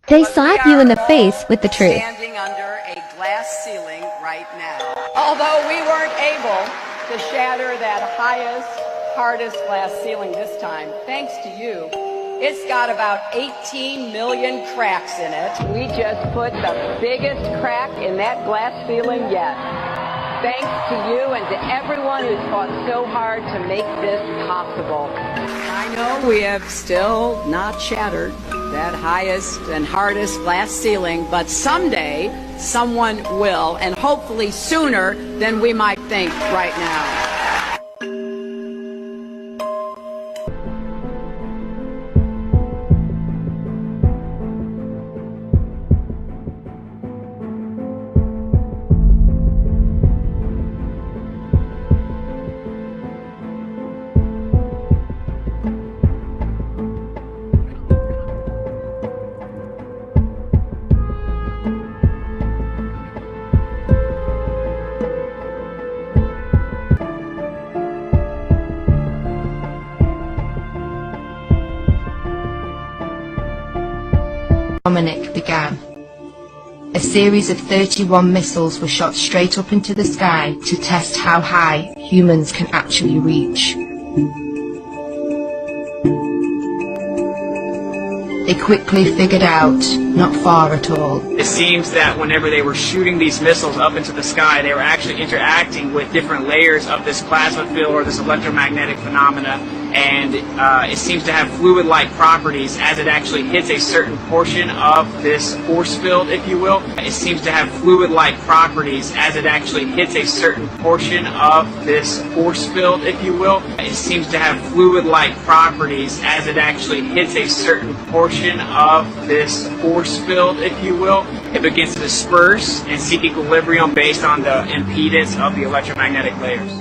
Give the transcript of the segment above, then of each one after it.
They slap you in the face with the truth. Standing under a glass ceiling right now. Although we weren't able to shatter that highest, hardest glass ceiling this time, thanks to you, it's got about 18 million cracks in it. We just put the biggest crack in that glass ceiling yet. Thanks to you and to everyone who's fought so hard to make this possible. I know we have still not shattered that highest and hardest glass ceiling, but someday someone will, and hopefully sooner than we might think right now. Firmament began. A series of 31 missiles were shot straight up into the sky to test how high humans can actually reach. They quickly figured out not far at all. It seems that whenever they were shooting these missiles up into the sky, they were actually interacting with different layers of this plasma field or this electromagnetic phenomena, and it seems to have fluid-like properties as it actually hits a certain portion of this force field, if you will. It seems to have fluid-like properties as it actually hits a certain portion of this force field, if you will. It seems to have fluid-like properties as it actually hits a certain portion of this force field, if you will. It begins to disperse and seek equilibrium based on the impedance of the electromagnetic layers.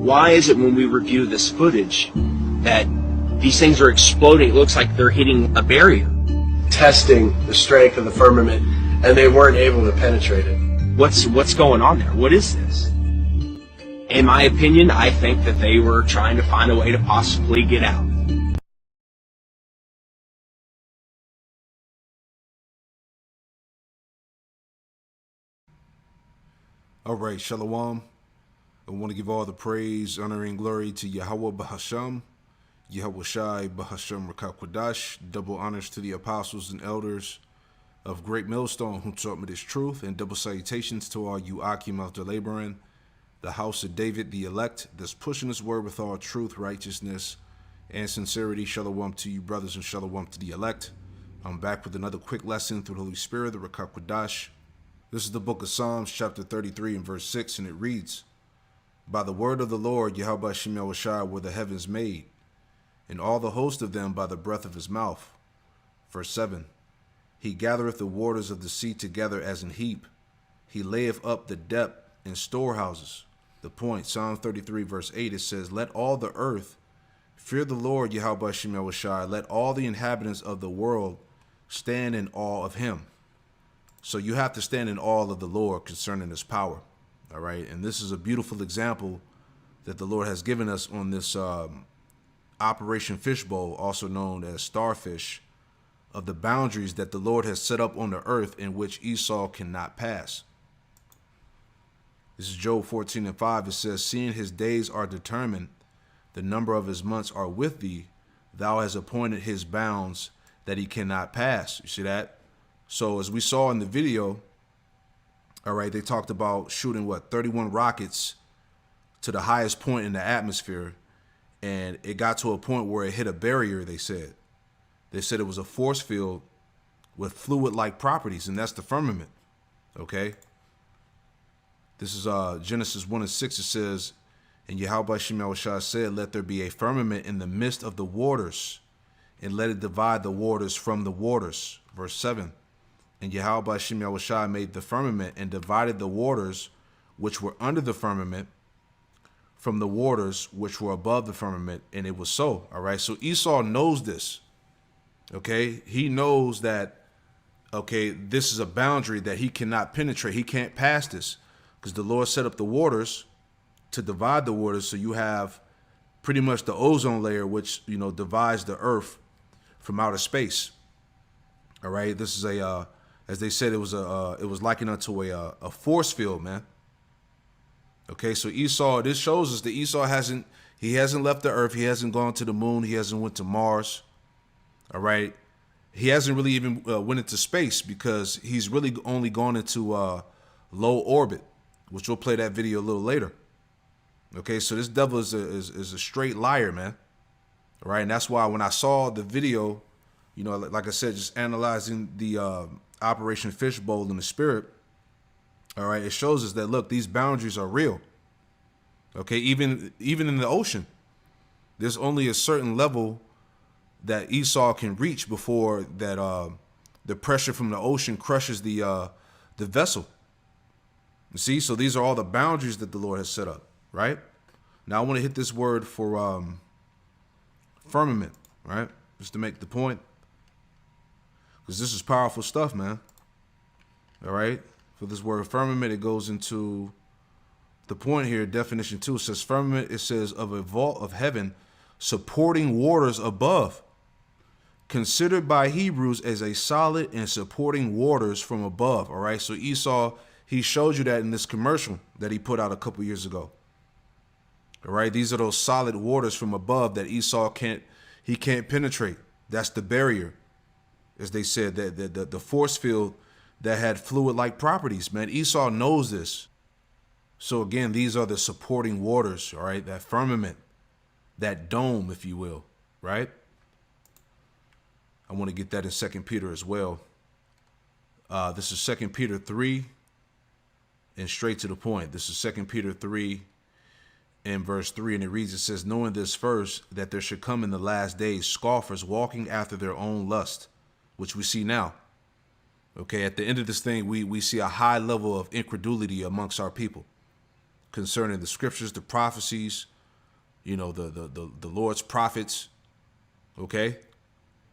Why is it when we review this footage that these things are exploding? It looks like they're hitting a barrier. Testing the strength of the firmament, and they weren't able to penetrate it. What's going on there? What is this? In my opinion, I think that they were trying to find a way to possibly get out. All right, Shalom. I want to give all the praise, honor, and glory to Yahweh Bahasham, Yahweh Shai Bahasham Rakakwadash. Double honors to the apostles and elders of Great Millstone who taught me this truth, and double salutations to all you Akim out there laboring, the house of David, the elect, that's pushing this word with all truth, righteousness, and sincerity. Shalom to you, brothers, and shalom to the elect. I'm back with another quick lesson through the Holy Spirit, the Rakakwadash. This is the book of Psalms, chapter 33 and verse 6, and it reads, "By the word of the Lord, Yahweh Shem Yahushua, were the heavens made, and all the host of them by the breath of his mouth." Verse 7, "He gathereth the waters of the sea together as an heap. He layeth up the depth in storehouses." The point, Psalm 33, verse 8, it says, "Let all the earth fear the Lord, Yahweh Shem Yahushua. Let all the inhabitants of the world stand in awe of him." So you have to stand in awe of the Lord concerning his power. All right. And this is a beautiful example that the Lord has given us on this Operation Fishbowl, also known as Starfish, of the boundaries that the Lord has set up on the earth in which Esau cannot pass. This is Job 14 and 5. It says, "Seeing his days are determined, the number of his months are with thee, thou hast appointed his bounds that he cannot pass." You see that? So as we saw in the video, all right, they talked about shooting, 31 rockets to the highest point in the atmosphere. And it got to a point where it hit a barrier, they said. They said it was a force field with fluid-like properties, and that's the firmament, okay? This is Genesis 1 and 6. It says, "And Yahweh Shem Yahushua said, Let there be a firmament in the midst of the waters, and let it divide the waters from the waters." Verse 7, "And Yahweh Shem Yahushua made the firmament and divided the waters which were under the firmament from the waters which were above the firmament, and it was so." All right. So Esau knows this. Okay. He knows that, okay, this is a boundary that he cannot penetrate. He can't pass this because the Lord set up the waters to divide the waters. So you have pretty much the ozone layer, which, you know, divides the Earth from outer space. All right, this is a, as they said, it was likened unto a force field, man. Okay, so Esau, this shows us that Esau hasn't left the Earth, he hasn't gone to the moon, he hasn't went to Mars. All right, he hasn't really even went into space, because he's really only gone into low orbit, which we'll play that video a little later. Okay, so this devil is a straight liar, man. All right, and that's why when I saw the video, you know, like I said, just analyzing the Operation Fishbowl in the spirit, all right, it shows us that, look, these boundaries are real. Okay, even in the ocean, there's only a certain level that Esau can reach before that the pressure from the ocean crushes the vessel. You see, so these are all the boundaries that the Lord has set up, right? Now I want to hit this word for firmament, right? Just to make the point, because this is powerful stuff, man. All right, for this word firmament, it goes into the point here. Definition 2, it says firmament. It says of a vault of heaven, supporting waters above, considered by Hebrews as a solid and supporting waters from above. All right, so Esau, he showed you that in this commercial that he put out a couple years ago. All right, these are those solid waters from above that Esau can't penetrate. That's the barrier, as they said, that the force field that had fluid-like properties, man. Esau knows this. So again, these are the supporting waters, all right, that firmament, that dome, if you will, right? I want to get that in 2 Peter as well. This is 2 Peter 3, and straight to the point. This is 2 Peter 3 and verse 3, and it reads, it says, knowing this first, that there should come in the last days scoffers walking after their own lust, which we see now. Okay, at the end of this thing, we see a high level of incredulity amongst our people concerning the scriptures, the prophecies, you know, the Lord's prophets. Okay,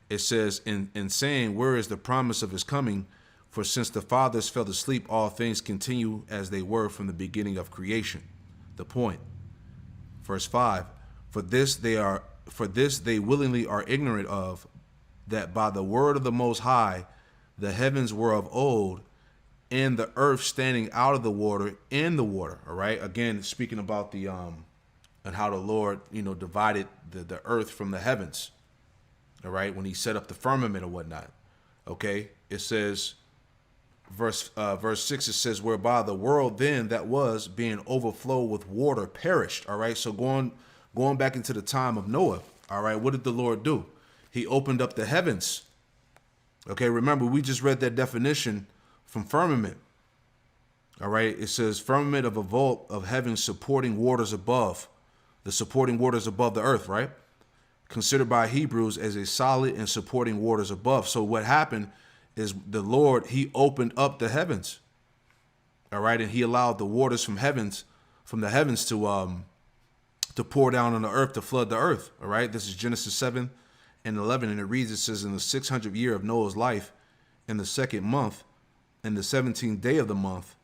it says, in saying, where is the promise of his coming? For since the fathers fell asleep, all things continue as they were from the beginning of creation. The point. Verse 5, for this they willingly are ignorant of, that by the word of the Most High the heavens were of old, and the earth standing out of the water in the water. All right, again speaking about the and how the Lord, you know, divided the earth from the heavens. All right, when he set up the firmament or whatnot. Okay, it says, verse 6, it says, whereby the world then that was being overflowed with water perished. All right, so going back into the time of Noah. All right, what did the Lord do? He opened up the heavens. Okay, remember, we just read that definition from firmament. All right, it says firmament of a vault of heaven supporting waters above, the supporting waters above the earth, right? Considered by Hebrews as a solid and supporting waters above. So what happened is the Lord, he opened up the heavens. All right, and he allowed the waters from the heavens to pour down on the earth, to flood the earth. All right, this is Genesis 7 and 11, and it reads, it says, in the 600th year of Noah's life, in the 2nd month, in the 17th day of the month,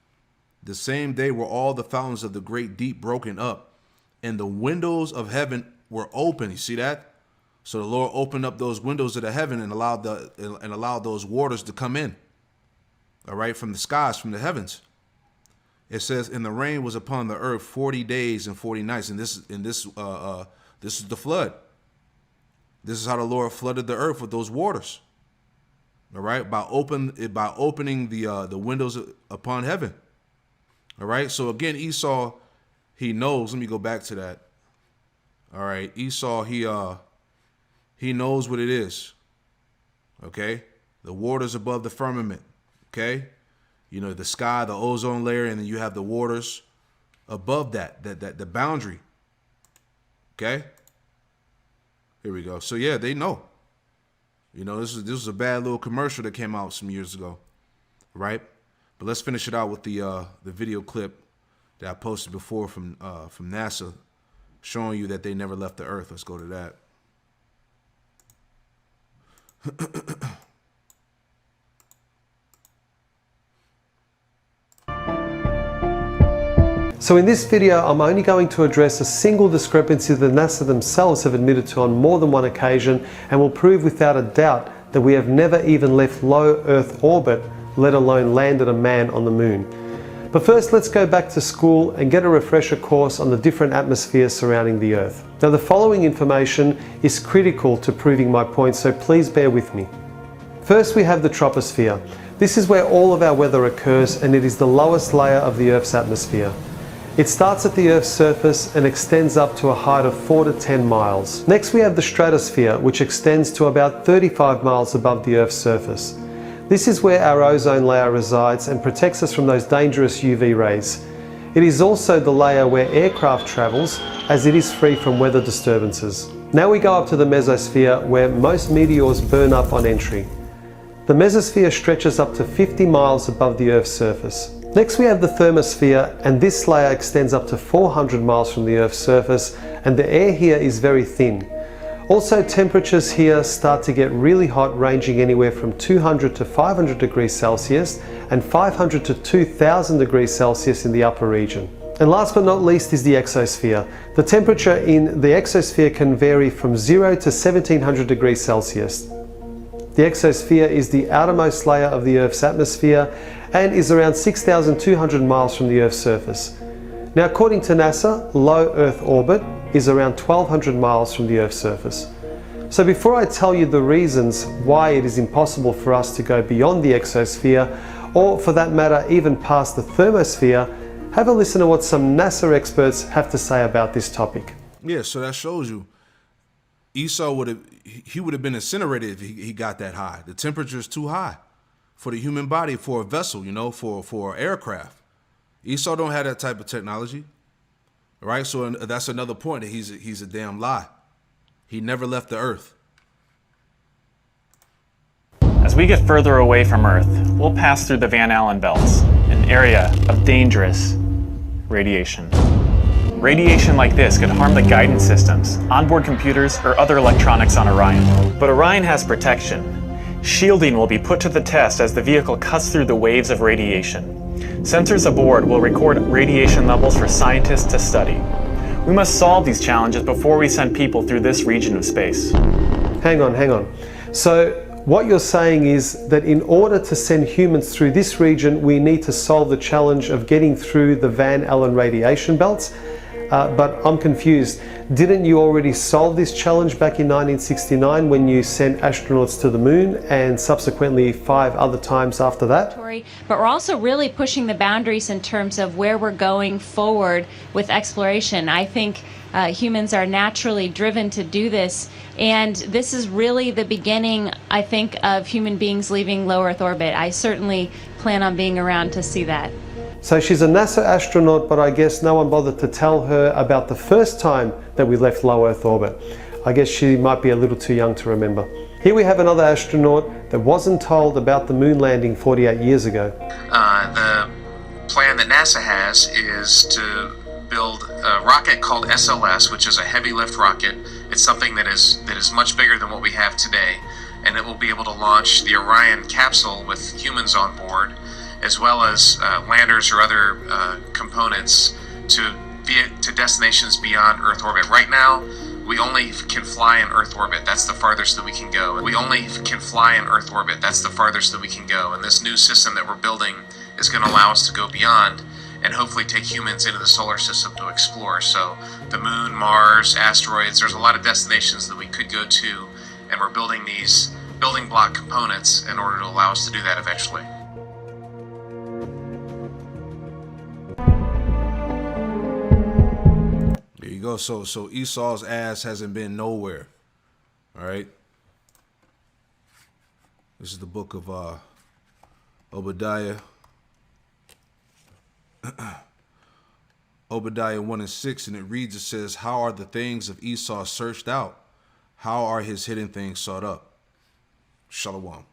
the same day were all the fountains of the great deep broken up, and the windows of heaven were open. You see that? So the Lord opened up those windows of the heaven and allowed those waters to come in. All right, from the skies, from the heavens. It says, and the rain was upon the earth 40 days and 40 nights, and this is the flood. This is how the Lord flooded the earth with those waters. All right, by opening the windows upon heaven. All right, so again, Esau, he knows. Let me go back to that. All right, Esau, he knows what it is. Okay, the waters above the firmament. Okay, you know, the sky, the ozone layer, and then you have the waters above that the boundary. Okay. Here we go. So yeah, they know. You know, this was a bad little commercial that came out some years ago, right? But let's finish it out with the video clip that I posted before from NASA, showing you that they never left the Earth. Let's go to that. So in this video, I'm only going to address a single discrepancy that NASA themselves have admitted to on more than one occasion, and will prove without a doubt that we have never even left low Earth orbit, let alone landed a man on the moon. But first, let's go back to school and get a refresher course on the different atmospheres surrounding the Earth. Now, the following information is critical to proving my point, so please bear with me. First, we have the troposphere. This is where all of our weather occurs, and it is the lowest layer of the Earth's atmosphere. It starts at the Earth's surface and extends up to a height of 4 to 10 miles. Next, we have the stratosphere, which extends to about 35 miles above the Earth's surface. This is where our ozone layer resides and protects us from those dangerous UV rays. It is also the layer where aircraft travels, as it is free from weather disturbances. Now we go up to the mesosphere, where most meteors burn up on entry. The mesosphere stretches up to 50 miles above the Earth's surface. Next we have the thermosphere, and this layer extends up to 400 miles from the Earth's surface, and the air here is very thin. Also, temperatures here start to get really hot, ranging anywhere from 200 to 500 degrees Celsius and 500 to 2000 degrees Celsius in the upper region. And last but not least is the exosphere. The temperature in the exosphere can vary from 0 to 1700 degrees Celsius. The exosphere is the outermost layer of the Earth's atmosphere and is around 6,200 miles from the Earth's surface. Now, according to NASA, low Earth orbit is around 1,200 miles from the Earth's surface. So before I tell you the reasons why it is impossible for us to go beyond the exosphere, or for that matter even past the thermosphere, have a listen to what some NASA experts have to say about this topic. Yeah, so that shows you Esau would have been incinerated if he got that high. The temperature is too high for the human body, for a vessel, for an aircraft. Esau don't have that type of technology. Right, so that's another point, that he's a damn lie. He never left the Earth. As we get further away from Earth, we'll pass through the Van Allen belts, an area of dangerous radiation. Radiation like this could harm the guidance systems, onboard computers, or other electronics on Orion. But Orion has protection. Shielding will be put to the test as the vehicle cuts through the waves of radiation. Sensors aboard will record radiation levels for scientists to study. We must solve these challenges before we send people through this region of space. Hang on. So what you're saying is that in order to send humans through this region, we need to solve the challenge of getting through the Van Allen radiation belts? But I'm confused. Didn't you already solve this challenge back in 1969 when you sent astronauts to the moon, and subsequently 5 other times after that? But we're also really pushing the boundaries in terms of where we're going forward with exploration. I think humans are naturally driven to do this, and this is really the beginning, I think, of human beings leaving low Earth orbit. I certainly plan on being around to see that. So she's a NASA astronaut, but I guess no one bothered to tell her about the first time that we left low Earth orbit. I guess she might be a little too young to remember. Here we have another astronaut that wasn't told about the moon landing 48 years ago. The plan that NASA has is to build a rocket called SLS, which is a heavy lift rocket. It's something that is much bigger than what we have today, and it will be able to launch the Orion capsule with humans on board, as well as landers or other components to destinations beyond Earth orbit. Right now, we only can fly in Earth orbit. That's the farthest that we can go. We only can fly in Earth orbit. That's the farthest that we can go. And this new system that we're building is going to allow us to go beyond and hopefully take humans into the solar system to explore. So the moon, Mars, asteroids, there's a lot of destinations that we could go to, and we're building these building block components in order to allow us to do that eventually. There you go. So Esau's ass hasn't been nowhere. All right. This is the book of Obadiah. Obadiah 1 and 6, and it reads, it says, "How are the things of Esau searched out? How are his hidden things sought up?" Shalom.